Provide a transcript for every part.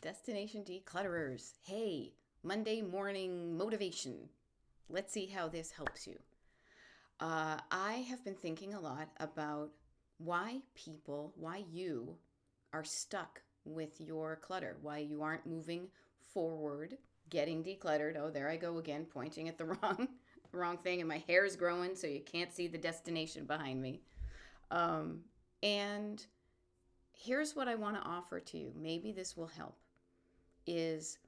Destination Declutterers. Hey, Monday morning motivation. Let's see how this helps you. I have been thinking a lot about why you are stuck with your clutter, why you aren't moving forward, getting decluttered. Oh, there I go again, pointing at the wrong thing, and my hair is growing, so you can't see the destination behind me. And here's what I want to offer to you. Maybe this will help. Is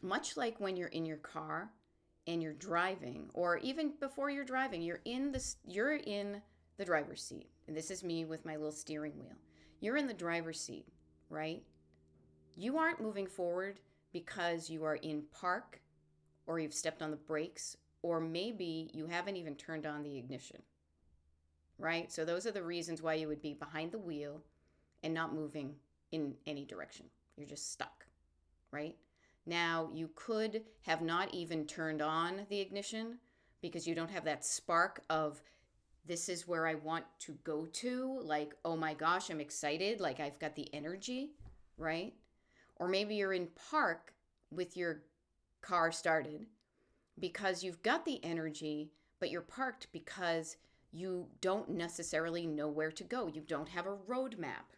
much like when you're in your car and you're driving, or even before you're driving, you're in the driver's seat. And this is me with my little steering wheel. You're in the driver's seat, right? You aren't moving forward because you are in park or you've stepped on the brakes, or maybe you haven't even turned on the ignition, right? So those are the reasons why you would be behind the wheel and not moving in any direction. You're just stuck, right? Now, you could have not even turned on the ignition because you don't have that spark of, this is where I want to go to. Like, oh my gosh, I'm excited. Like, I've got the energy, right? Or maybe you're in park with your car started because you've got the energy, but you're parked because you don't necessarily know where to go. You don't have a roadmap,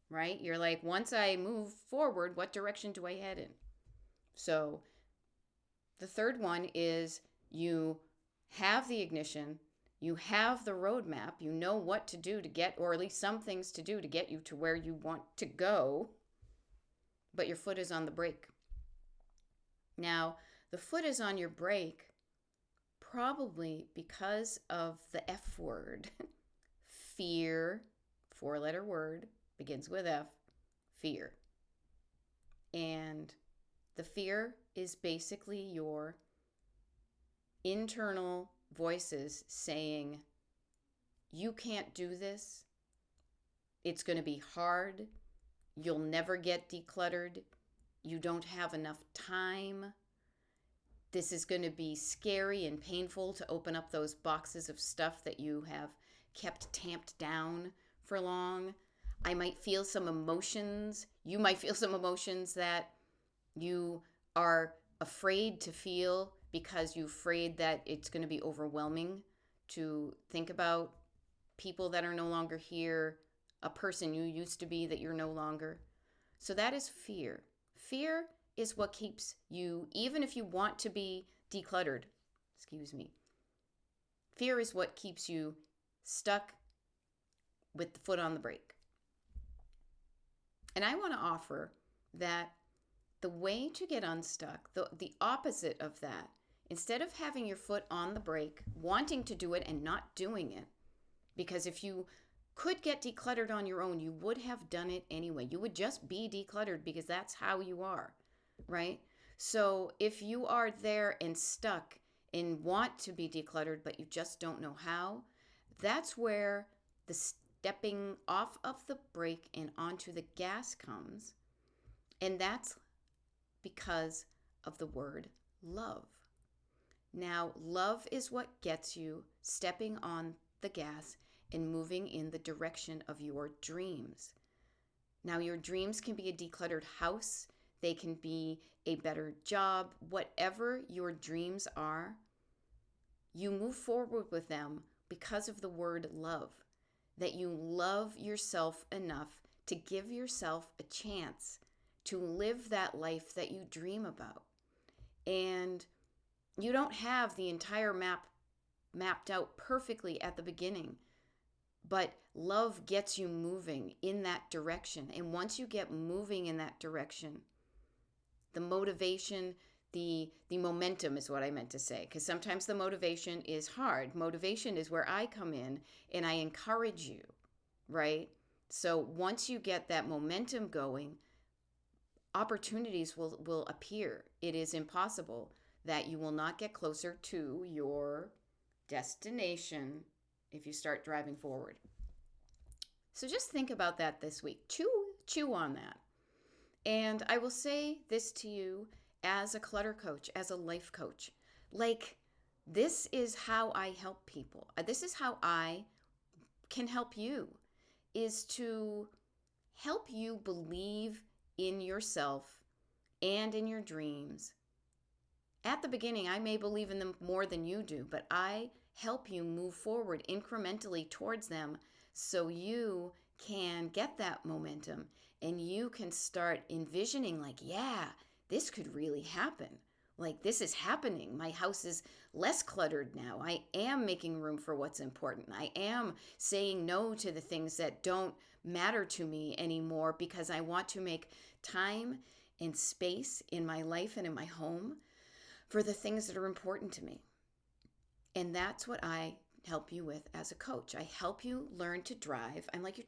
right? You're like, once I move forward, what direction do I head in? So the third one is you have the ignition, you have the roadmap, you know what to do to get, or at least some things to do to get you to where you want to go, but your foot is on the brake. Now, the foot is on your brake probably because of the F word. Fear, 4-letter word, begins with F, fear. And the fear is basically your internal voices saying, you can't do this. It's going to be hard. You'll never get decluttered. You don't have enough time. This is going to be scary and painful to open up those boxes of stuff that you have kept tamped down for long. I might feel some emotions. You might feel some emotions that you are afraid to feel because you're afraid that it's going to be overwhelming to think about people that are no longer here, a person you used to be that you're no longer. So that is fear. Fear is what keeps you, even if you want to be decluttered, fear is what keeps you stuck with the foot on the brake. And I want to offer that the way to get unstuck, the opposite of that, instead of having your foot on the brake, wanting to do it and not doing it, because if you could get decluttered on your own, you would have done it anyway. You would just be decluttered because that's how you are, right? So if you are there and stuck and want to be decluttered, but you just don't know how, that's where the stepping off of the brake and onto the gas comes. And that's because of the word love. Now, love is what gets you stepping on the gas and moving in the direction of your dreams. Now, your dreams can be a decluttered house. They can be a better job. Whatever your dreams are, you move forward with them because of the word love. That you love yourself enough to give yourself a chance to live that life that you dream about. And you don't have the entire map mapped out perfectly at the beginning, but love gets you moving in that direction. And once you get moving in that direction, the motivation, the momentum is what I meant to say, because sometimes the motivation is hard. Motivation is where I come in and I encourage you, right? So once you get that momentum going, opportunities will appear. It is impossible that you will not get closer to your destination if you start driving forward. So just think about that this week. Chew on that. And I will say this to you as a clutter coach, as a life coach. Like, this is how I help people. This is how I can help you, is to help you believe in yourself and in your dreams. At the beginning, I may believe in them more than you do, but I help you move forward incrementally towards them so you can get that momentum and you can start envisioning, like, yeah, this could really happen. Like, this is happening. My house is less cluttered now. I am making room for what's important. I am saying no to the things that don't matter to me anymore because I want to make time and space in my life and in my home for the things that are important to me. And that's what I help you with as a coach. I help you learn to drive. I'm like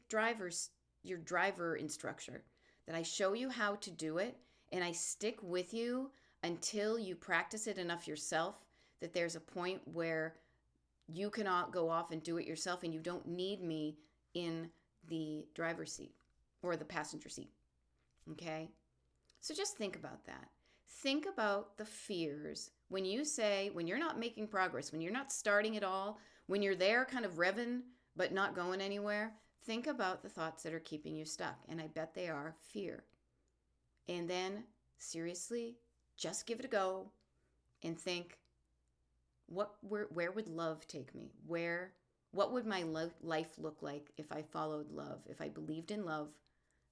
your driver instructor, that I show you how to do it and I stick with you until you practice it enough yourself that there's a point where you can go off and do it yourself and you don't need me in the driver's seat or the passenger seat. Okay? So just think about that. Think about the fears when you're not making progress, when you're not starting at all, when you're there kind of revving but not going anywhere. Think about the thoughts that are keeping you stuck. And I bet they are fear. And then seriously, just give it a go and think, where would love take me? What would my life look like if I followed love, if I believed in love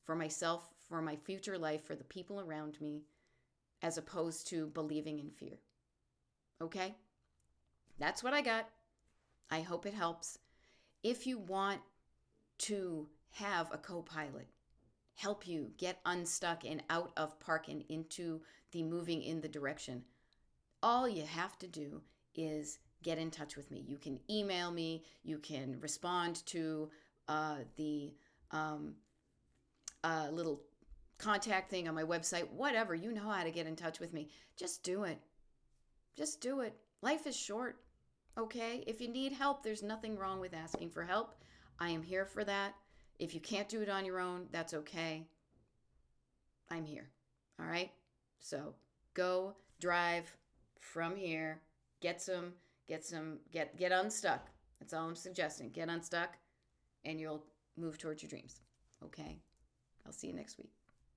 for myself, for my future life, for the people around me, as opposed to believing in fear? Okay? That's what I got. I hope it helps. If you want to have a co-pilot help you get unstuck and out of park and into the moving in the direction, all you have to do is get in touch with me. You can email me. You can respond to the little contact thing on my website, whatever. You know how to get in touch with me. Just do it. Just do it. Life is short, okay? If you need help, there's nothing wrong with asking for help. I am here for that. If you can't do it on your own, that's okay. I'm here, all right? So go drive from here, get unstuck. That's all I'm suggesting. Get unstuck and you'll move towards your dreams, okay? I'll see you next week.